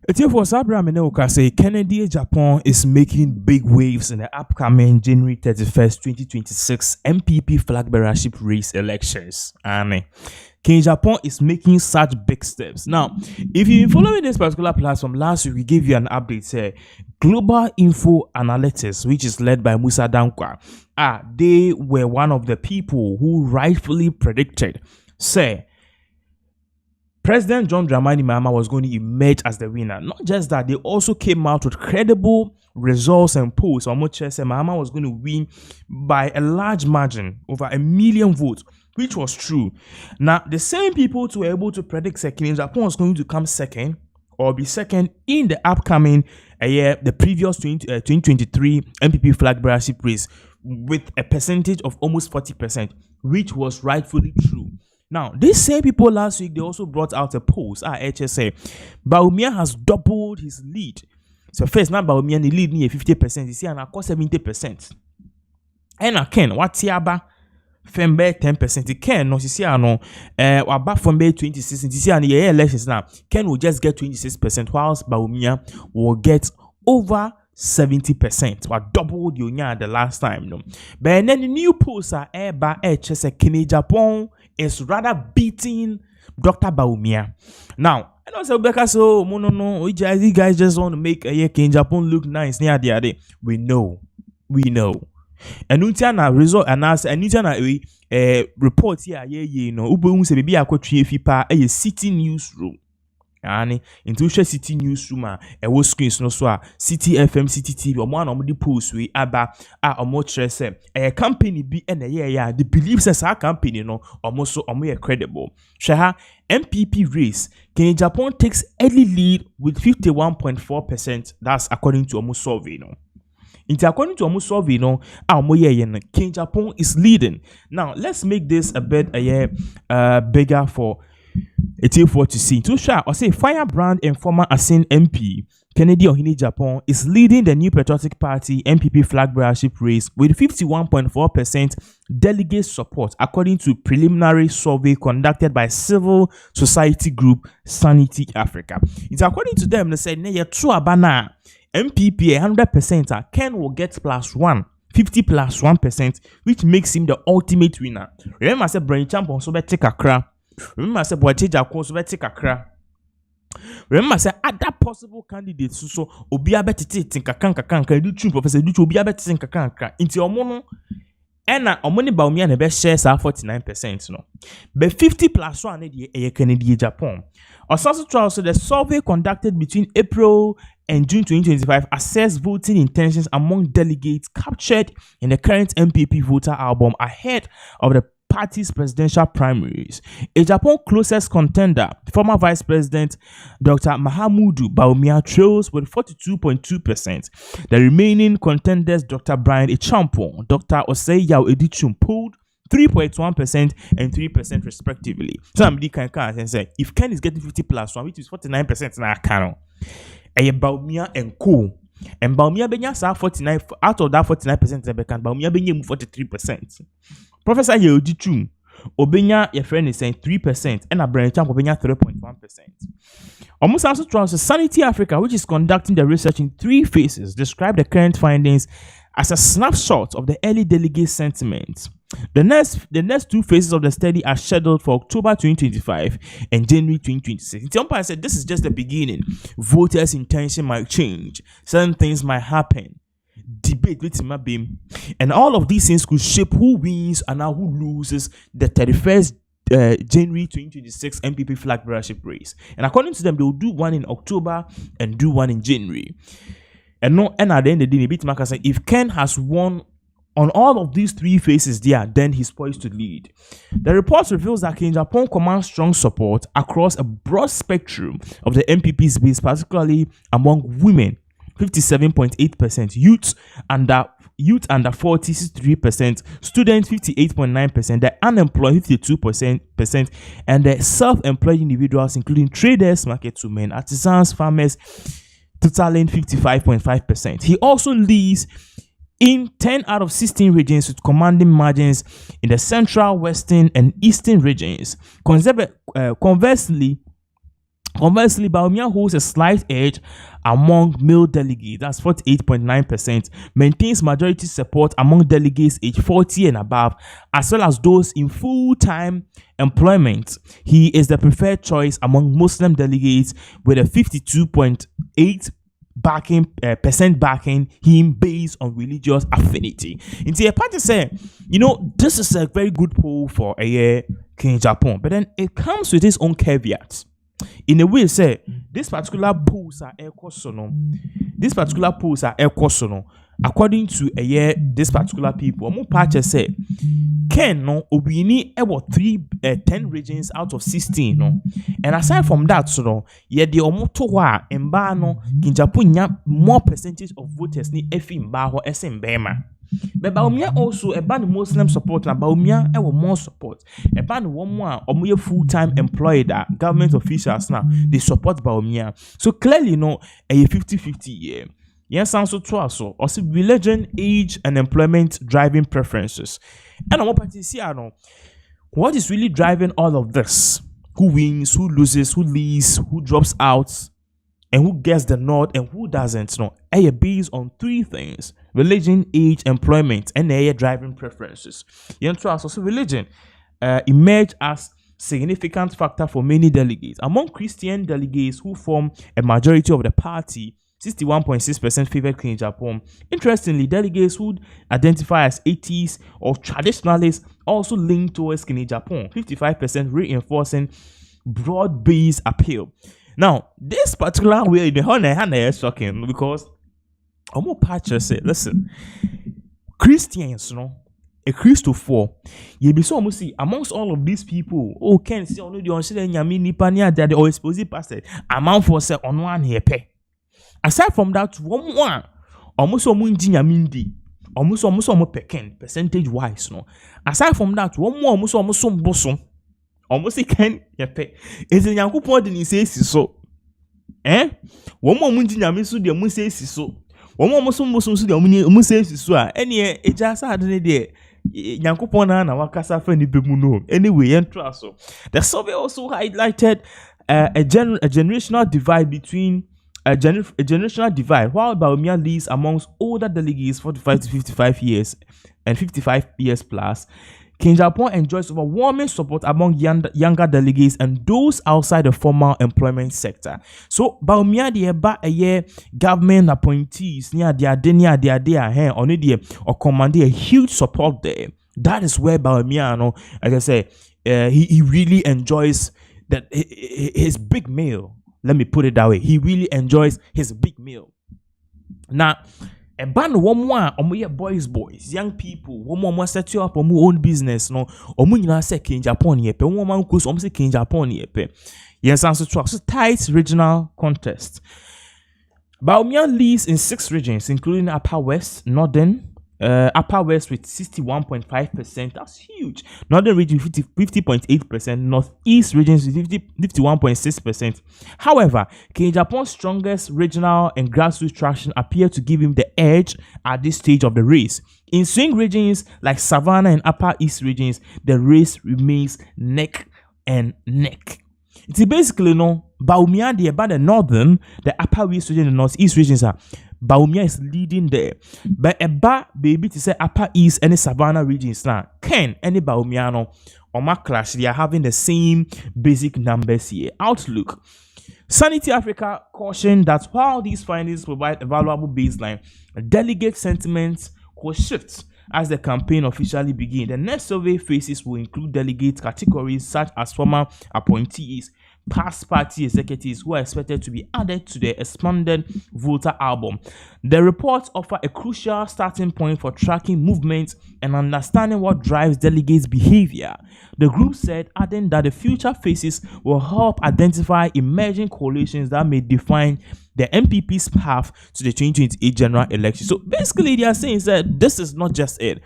For Sabra Meneuka say Kennedy Japan is making big waves in the upcoming January 31st, 2026 NPP Flagbearership race elections. And King Japan is making such big steps. Now, if you've been following this particular platform, last week we gave you an update here. Global Info Analytics, which is led by Musa Dankwa, they were one of the people who rightfully predicted, say, President John Dramani Mahama was going to emerge as the winner. Not just that, they also came out with credible results and polls on which Mahama was going to win by a large margin, over 1 million votes, which was true. Now, the same people who were able to predict second, Japan was going to come second or be second in the upcoming the previous 2023 NPP Flagbearership race with a percentage of almost 40%, which was rightfully true. Now, these same people last week, they also brought out a post at HSA. Bawumia has doubled his lead. So first, now Bawumia the lead near 50%. You see, and I got 70%. And I can what tiaba fembe 10%. It can no see no about fembe 26%. You see, and the elections now Ken will just get 26%, whilst Bawumia will get over 70%. What doubled you the last time, no. But then the new posts are by HSA King Japan is rather beating Dr. Bawumia. Now, I know Rebecca so no, you guys just want to make King Japan look nice near the other. We know. And Nutiana result announced and Nutiana report here, you know, Ubu se baby akotwe fipa a city newsroom. And into City Newsroom, a was screens no so City FM, City TV, or one of the posts we aba or more a company be and the beliefs as our company no almost so more credible. Shaha NPP race, King Japan takes early lead with 51.4%. That's according to almost survey no. According to almost survey no, King Japan is leading. Now let's make this a bit bigger for. It's for to see. To share or say firebrand and former Asin MP Kennedy Ohini Japan is leading the New Patriotic Party NPP Flagbearership race with 51.4% delegate support, according to preliminary survey conducted by civil society group Sanity Africa. It's according to them, they said, "Near true abana MPP 100%. Ken will get +1." 50 plus 1%, which makes him the ultimate winner. Remember, I said Brain Champ on so take a crap. Remember, I said, boy, change our course, take a crack. Remember, I said, other possible candidates, so Obia better think a canka, do true, Professor Ducho, Obia better think a canka into your mono. And now, money Bawumia and the best shares are 49%, no. But 50 plus 1 a Kennedy Japan. Also, the survey conducted between April and June 2025 assessed voting intentions among delegates captured in the current MPP voter album ahead of the party's presidential primaries. Agyapong closest contender, former Vice President Dr. Mahamudu Bawumia, trails with 42.2%. The remaining contenders, Dr. Brian Agyapong, Dr. Osei Yao Edichum, polled 3.1% and 3% respectively. So I'm can say if Ken is getting 50 plus 1, which is 49% now, Kano, Bawumia and Co. And Bawumia benya sa 49 out of that 49% Bawumia benya 43%. Professor Yeodichum Obenya your friend is saying 3% and a branch of Obenya 3.1%. Almost also trust Sanity Africa, which is conducting the research in 3 phases, describe the current findings as a snapshot of the early delegate sentiment. The next 2 phases of the study are scheduled for October 2025 and January 2026. Tiompa said this is just the beginning. Voters' intention might change. Certain things might happen. Debate with Mabim. And all of these things could shape who wins and now who loses the 31st January 2026 NPP Flagbearership race. And according to them, they will do one in October and do one in January. And at the end of the day, Bitmarker said if Ken has won on all of these 3 phases there, then he's poised to lead. The report reveals that King Japan commands strong support across a broad spectrum of the MPP's base, particularly among women, 57.8%, youth under 40, 63%, students 58.9%, the unemployed 52%, and the self-employed individuals, including traders, marketwomen, artisans, farmers, totaling 55.5%. He also leads in 10 out of 16 regions with commanding margins in the central, western, and eastern regions. Conversely, Conversely, Bawumia holds a slight edge among male delegates, that's 48.9%, maintains majority support among delegates aged 40 and above, as well as those in full-time employment. He is the preferred choice among Muslim delegates with a 52.8% backing him based on religious affinity. In the party say, this is a very good poll for a year King Japan, but then it comes with its own caveats. In a way, say this particular polls are according to a year this particular people. Omo patch say Ken no obini about 10 regions out of 16 no, and aside from that yeah the omo to wa emba no Kinjapo more percentage of voters ni efi mba ho esembema. But Bawumia also a band Muslim support and Bawumia more support. A band one more or full-time employed government officials now they support Bawumia. So clearly a 50-50 year. Yes, also so also religion, age, and employment driving preferences. And I'm to see what is really driving all of this? Who wins, who loses, who leaves, who drops out, and who gets the nod and who doesn't based on three things: religion, age, employment, and driving preferences. Also religion emerged as significant factor for many delegates. Among Christian delegates who form a majority of the party, 61.6% favored King Japan. Interestingly, delegates who identify as atheists or traditionalists also lean towards King Japan, 55%, reinforcing broad-based appeal. Now, this particular way in the honor is shocking because Omo Patcher said, listen, Christians, a Christopher, you be so almost see amongst all of these people, can see only the only nyami nipania that they always supposed pastor amount for say on one here pay. Aside from that, one almost nyamindi, almost peken percentage wise, Aside from that, one more almost bosom. Almost can pay. Is in Yankupon didn't say so. One more munti nyamisu de mun say so. One more musum so de mun say so. Any it just had an idea. Yankupon na wakasa fendi bemuno. Anyway, so the survey also highlighted a generational divide between a generational divide, while Bawumia leads amongst older delegates 45 to 55 years and 55 years plus. King Japan enjoys overwhelming support among younger delegates and those outside the formal employment sector. So, Bawumia de ba a year government appointees near their only there or command a huge support there. That is where Bawumia, as I say, he really enjoys that his big meal. Let me put it that way. He really enjoys his big meal. Now, a band one more boys, young people, one more set you up on own business, say King Japan yepe, one man who's say King Japan yepe. Yes, answer to us. Tight regional contest. Bawumia leads in 6 regions, including Upper West, Northern, Upper West with 61.5%. That's huge. Northern region 50.8%. Northeast regions with 51.6%. However, King Japan's strongest regional and grassroots traction appear to give him the edge at this stage of the race. In swing regions like Savannah and Upper East regions, the race remains neck and neck. It's basically Bawumia about the northern, the Upper East region, and Northeast regions are. Bawumia is leading there. But a baby to say Upper East and the Savannah regions now. Ken any Bawumia or my clash, they are having the same basic numbers here. Outlook. Sanity Africa cautioned that while these findings provide a valuable baseline, delegate sentiments could shift as the campaign officially begins. The next survey phases will include delegate categories such as former appointees, past party executives who are expected to be added to the expanded voter album. The reports offer a crucial starting point for tracking movements and understanding what drives delegates' behavior. The group said, adding that the future phases will help identify emerging coalitions that may define the NPP's path to the 2028 general election. So basically, they are saying that this is not just it.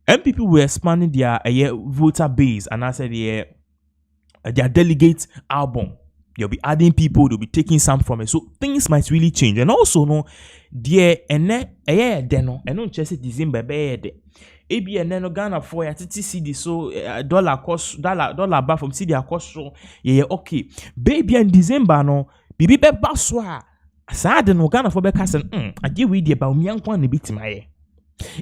NPP were expanding their voter base, and I said their delegate album. They'll be adding people, they'll be taking some from it. So things might really change. And also, December, ebi and then Ghana for ya titi CD so dollar cost dollar bar from CD cost so yeah okay baby in December no bibi be baso a saa de no Ghana for be kasen ade we dey Bawumia nkwan na bitimaye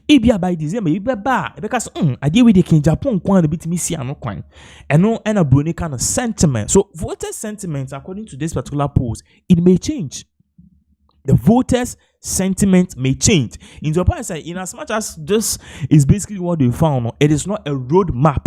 ebia by December you be ba e be ka ade we dey kin Japan nkwan na bitimi si ano kwan eno na broni kind of sentiment. So voter sentiment according to this particular post it may change. The voters' sentiment may change. In the past, in as much as this is basically what they found, it is not a roadmap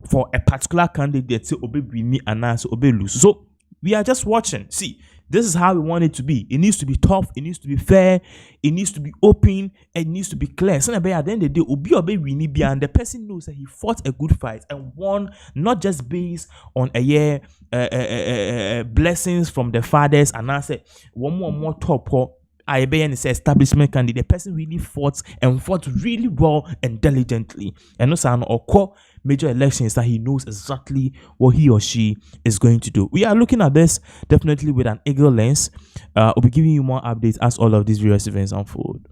for a particular candidate to obey me and to obey lose. So we are just watching. See, this is how we want it to be. It needs to be tough. It needs to be fair. It needs to be open. And it needs to be clear. So at the end of the day, obey we and the person knows that he fought a good fight and won, not just based on blessings from the fathers and I said one more top. I be an establishment candidate. The person really fought really well and diligently. And also an occur major elections that he knows exactly what he or she is going to do. We are looking at this definitely with an eagle lens. We'll be giving you more updates as all of these various events unfold.